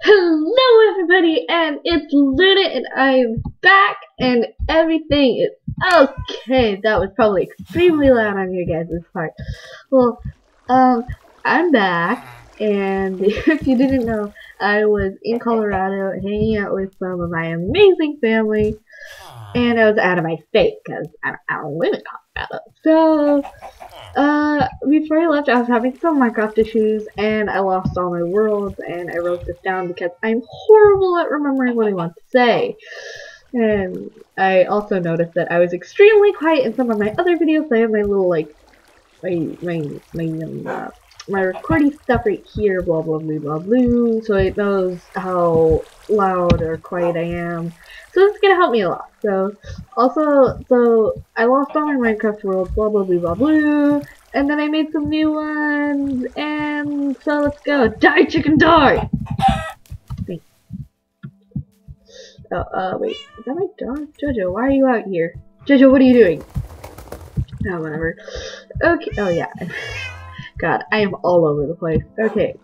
Hello everybody, and it's Luna, and I'm back, and everything is okay. That was probably extremely loud on your guys' part. Well, I'm back, and if you didn't know, I was in Colorado hanging out with some of my amazing family, and I was out of my state, because I don't live in Colorado. So, before I left, I was having some Minecraft issues, and I lost all my worlds, and I wrote this down because I'm horrible at remembering what I want to say. And I also noticed that I was extremely quiet in some of my other videos. I have my little, like, my recording stuff right here, blah blah blah blah blah, so it knows how loud or quiet I am. So it's gonna help me a lot. So I lost all my Minecraft worlds, blah blah blah blah blah, and then I made some new ones, and so let's go. Die chicken die! Thanks. Oh, wait, is that my dog? Jojo, why are you out here? Jojo, what are you doing? Oh, whatever. Okay, oh yeah. God, I am all over the place. Okay.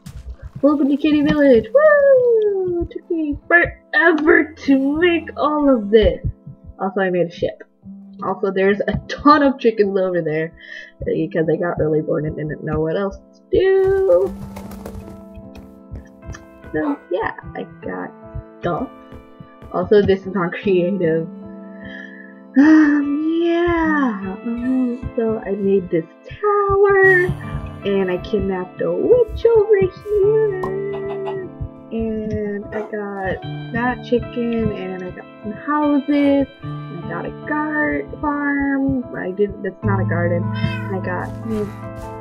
Welcome to Kitty Village! Woo! It took me forever to make all of this. Also, I made a ship. Also, there's a ton of chickens over there because I got really bored and didn't know what else to do. So, yeah, I got stuff. Also, this is on creative. So I made this tower, and I kidnapped a witch over here, and I got that chicken, and I got some houses, and I got a farm. That's not a garden. And I got these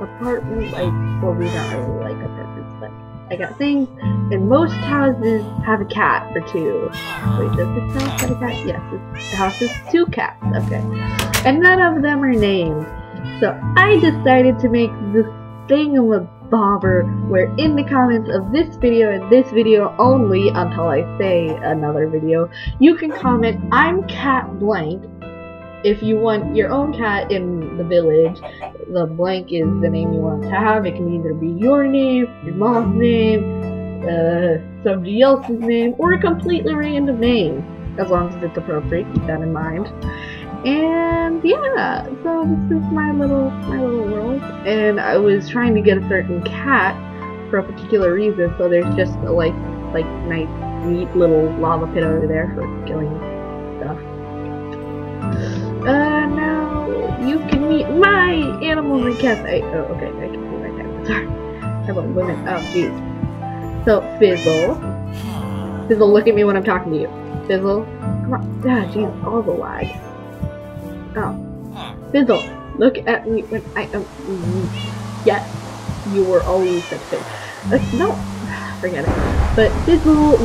apartments, well, we don't really like apartments, but I got things, and most houses have a cat or two. Wait, does this house have a cat? Yes, this house has 2 cats, okay. And none of them are named. So I decided to make this thingamabobber where in the comments of this video and this video only, until I say another video, you can comment, I'm cat blank. If you want your own cat in the village, the blank is the name you want to have. It can either be your name, your mom's name, somebody else's name, or a completely random name, as long as it's appropriate. Keep that in mind. And yeah, so this is my little world, and I was trying to get a certain cat for a particular reason. So there's just a nice, neat little lava pit over there for killing stuff. Now you can meet my animals and cats. Oh, okay, I can see my cat. Sorry. How about women? Oh, jeez. So, Fizzle, look at me when I'm talking to you. Fizzle, come on. Ah, jeez, all the lag. Oh. Fizzle, look at me when I am. Yes, you were always such a thing. No, forget it. But Fizzle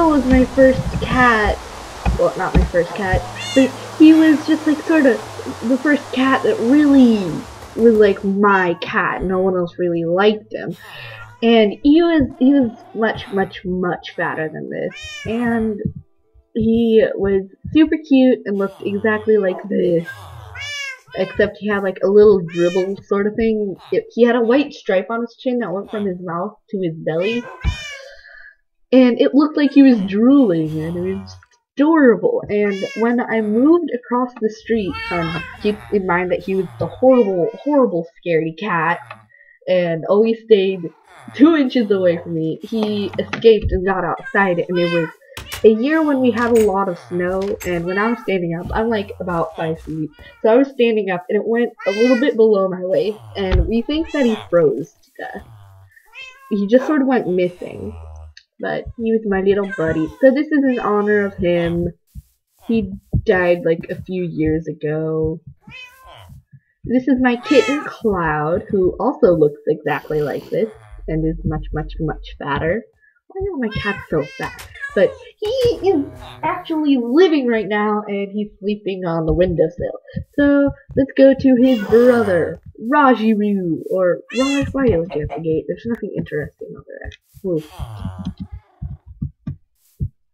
was my first cat. Well, not my first cat, but he was just like sort of the first cat that really was like my cat. No one else really liked him, and he was much fatter than this, and he was super cute and looked exactly like this, except he had like a little dribble sort of thing. He had a white stripe on his chin that went from his mouth to his belly. And it looked like he was drooling, and it was adorable. And when I moved across the street, keep in mind that he was the horrible scaredy cat, and always stayed 2 inches away from me, he escaped and got outside, and it was a year when we had a lot of snow, and when I was standing up, I'm like about 5 feet, so I was standing up, and it went a little bit below my waist, and we think that he froze to death. He just sort of went missing. But he was my little buddy. So this is in honor of him. He died like a few years ago. This is my kitten Cloud, who also looks exactly like this and is much fatter. Why are my cats so fat? But he is actually living right now, and he's sleeping on the windowsill. So let's go to his brother, Rajiru, or Raj. Why are you looking at the gate? There's nothing interesting over there. Whoa.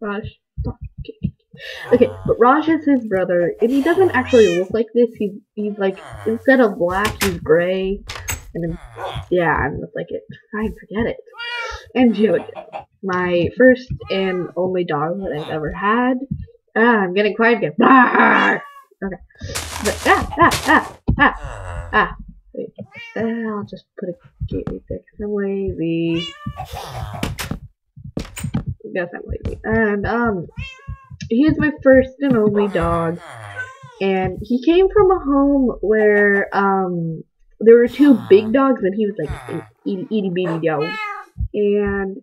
Raj. Okay, but Raj is his brother, and he doesn't actually look like this. He's like, instead of black, he's gray, And then, yeah, I'm just like, fine, forget it. And Jojo, my first and only dog that I've ever had. I'm getting quiet again. Okay. But, wait. I'll just put a gate right there because I'm lazy. Guess I'm lazy. And, he is my first and only dog. And he came from a home where, there were two big dogs and he was like an itty bitty dog. And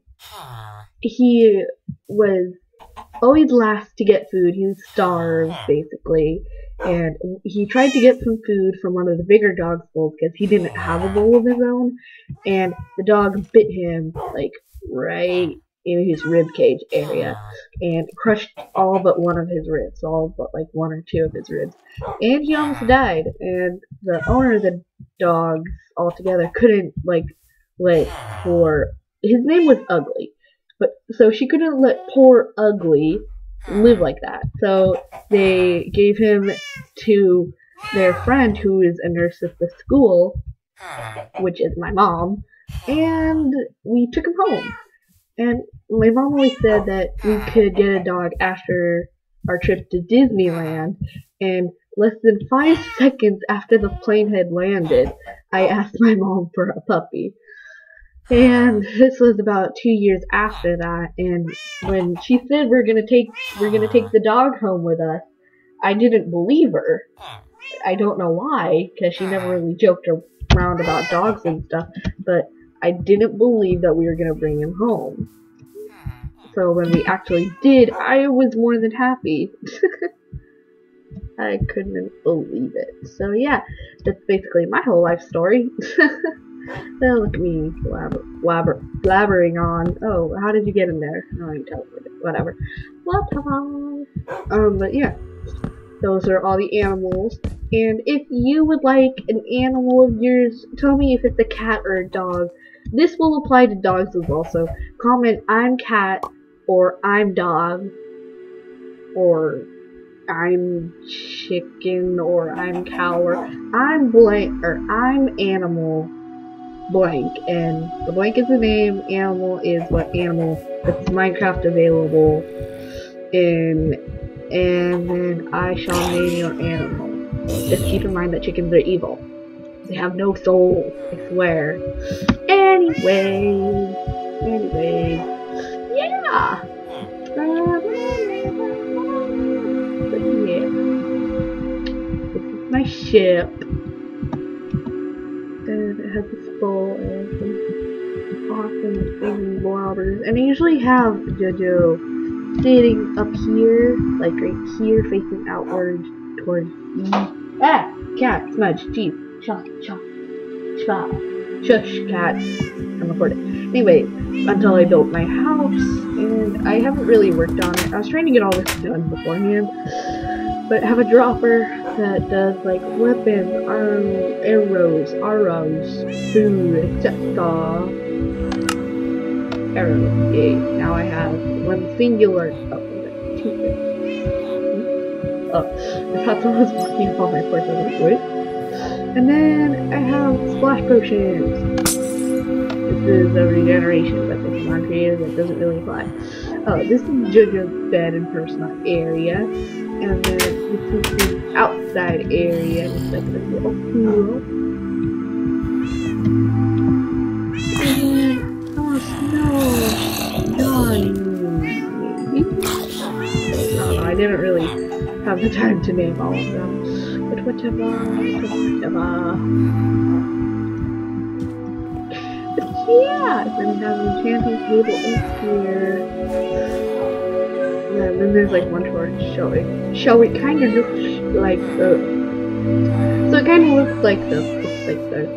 he was always last to get food. He was starved, basically. And he tried to get some food from one of the bigger dog's bowls because he didn't have a bowl of his own. And the dog bit him, like, right in his rib cage area and crushed all but one of his ribs, all but like one or two of his ribs. And he almost died. And the owner of the dogs altogether couldn't, like, let poor... His name was Ugly. But so she couldn't let poor Ugly live like that. So they gave him to their friend who is a nurse at the school, which is my mom, and we took him home. And my mom always said that we could get a dog after our trip to Disneyland, and less than 5 seconds after the plane had landed, I asked my mom for a puppy. And this was about 2 years after that, and when she said we're gonna take the dog home with us, I didn't believe her. I don't know why, because she never really joked around about dogs and stuff, but I didn't believe that we were gonna bring him home. So when we actually did, I was more than happy. I couldn't believe it. So yeah, that's basically my whole life story. Now look at me blabbering on. Oh, how did you get in there? Oh, you teleported. Whatever. But yeah, those are all the animals. And if you would like an animal of yours, tell me if it's a cat or a dog. This will apply to dogs as well. So comment "I'm cat" or "I'm dog" or "I'm chicken" or "I'm cow" or "I'm blank" or "I'm animal blank, and the blank is the name, animal is what animal that's Minecraft available in, and then I shall name your animal. Just keep in mind that chickens are evil. They have no soul, I swear. Anyway, yeah. But yeah, this is my ship. And it has a skull and some awesome big blobbers. And I usually have Jojo sitting up here, like right here, facing outward towards me. Cat, smudge, jeez, shush, cat. I'm recording. Anyway, until I built my house, and I haven't really worked on it. I was trying to get all this done beforehand, but I have a dropper that does like weapons, arrows, food, etc. Arrows. Yay. Now I have one singular. I thought someone was walking up on my porch. I was like, wait. And then I have splash potions. This is a regeneration, but this is not creative. That doesn't really apply. Oh, this is Jojo's bed and personal area. And then this is the outside area. It's like a little pool. And oh snow, Johnny. I didn't really have the time to name all of them, but whatever. But yeah, then I have an enchanting table in here. And then there's like one torch showing kind of looks like the. So it kind of looks like the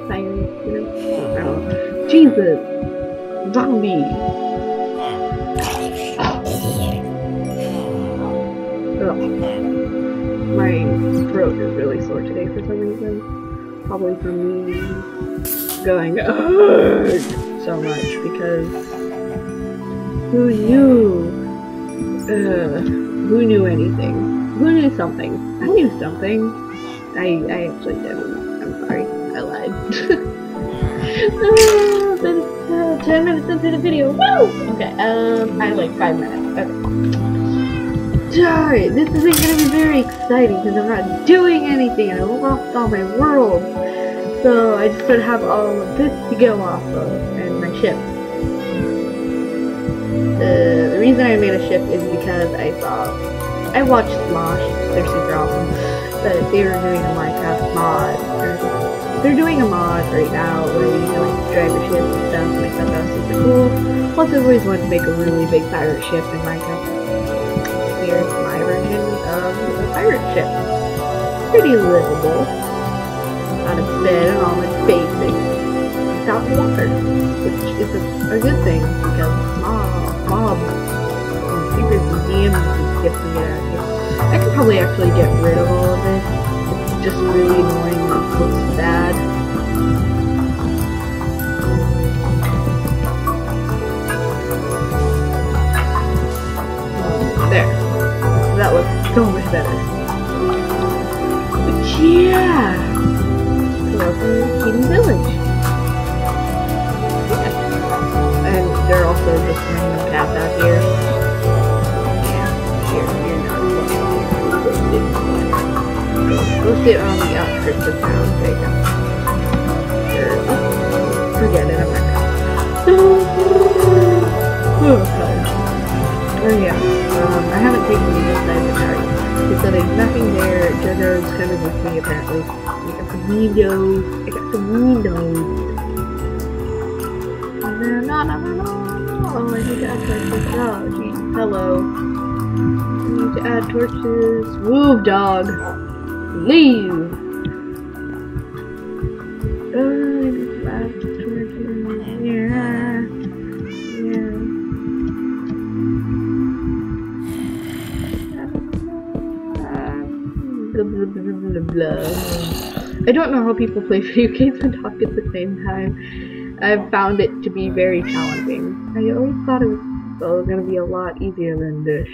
sirens, you know? I don't know. Jesus, zombie. My throat is really sore today for some reason. Probably from me going ugh so much because who knew anything? Who knew something? I knew something. I actually didn't. I'm sorry. I lied. Been 10 minutes into the video. Woo! Okay, I have like 5 minutes. Okay. Alright, this isn't gonna be very exciting because I'm not doing anything and I lost all my world. So I just gotta have all of this to go off of and my ship. The reason I made a ship is because I watched Smosh, they're super awesome, but they were doing a Minecraft mod. They're doing a mod right now where you can like drive your ship and stuff, and I thought that was super cool. Plus I've always wanted to make a really big pirate ship in Minecraft. Here's my version of a pirate ship. Pretty livable. Not a bed and all its basics. It's out in the water, which is a good thing because mobs and secrets and DMs and skips and get out of here. I could probably actually get rid of all of this. It's just really annoying and it looks bad. There. That looks so much better. But yeah! Welcome to Hidden Village. Yeah. And there are also just random cats out here. Yeah, you're not welcome. Go sit on the outskirts of town. There you go. Sure. Forget it, I'm not oh yeah. I haven't taken the inside of the tower. So there's nothing there. JoJo's kind of with me apparently. I got some windows. No. Oh, I need to add torches. Oh, geez. Hello. I need to add torches. Move, dog. Leave. I need to add torches. Yeah. Blah, blah, blah. I don't know how people play video games and talk at the same time. I've found it to be very challenging. I always thought it was going to be a lot easier than this.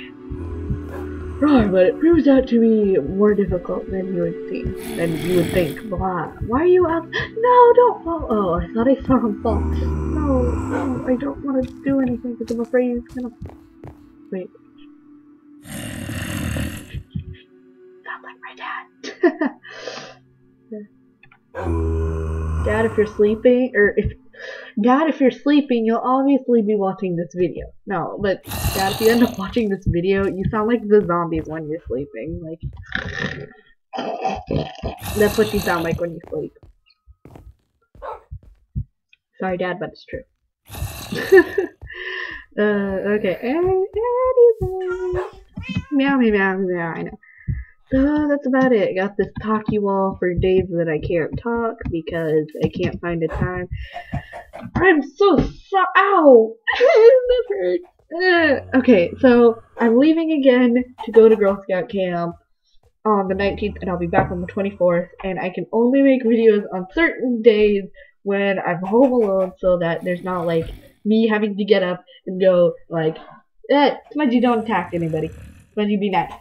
But it proves out to be more difficult than you would think. Blah. Why are you out? No, don't fall. Oh, I thought I saw him fall. No, I don't want to do anything because I'm afraid he's gonna. Wait. Sounds like my dad. Dad, if you're sleeping, Dad, if you're sleeping, you'll obviously be watching this video. No, but Dad, if you end up watching this video, you sound like the zombies when you're sleeping. Like, that's what you sound like when you sleep. Sorry, Dad, but it's true. Okay. Anyway. Meow, meow, meow, I know. So that's about it. I got this talkie wall for days that I can't talk because I can't find a time. I'm so sorry. Ow! That hurt. Okay, so I'm leaving again to go to Girl Scout camp on the 19th, and I'll be back on the 24th. And I can only make videos on certain days when I'm home alone, so that there's not like me having to get up and go like, Smudgy, don't attack anybody. Smudgy, be nice.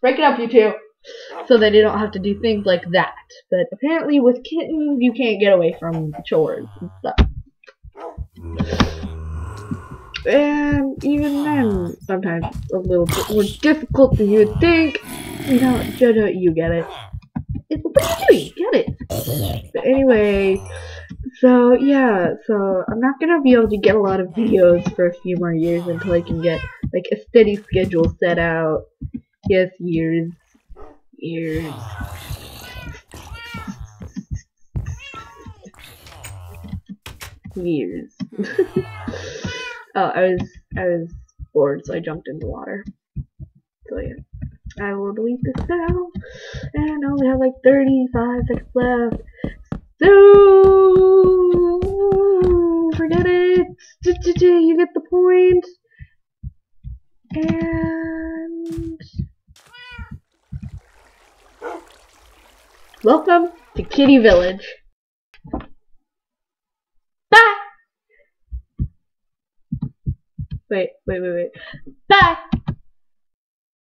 Break it up, you two, so that you don't have to do things like that. But apparently with kittens, you can't get away from chores and stuff. And even then, sometimes it's a little bit more difficult than you would think. You know, JoJo, you get it. What are you doing? Get it. But anyway, so yeah, so I'm not gonna be able to get a lot of videos for a few more years until I can get like a steady schedule set out. Yes, years. Oh, I was bored, so I jumped in the water. So yeah, I will delete this now, and I only have like 35 seconds left. So forget it. You get the point. And welcome to Kitty Village. Bye! Wait. Bye!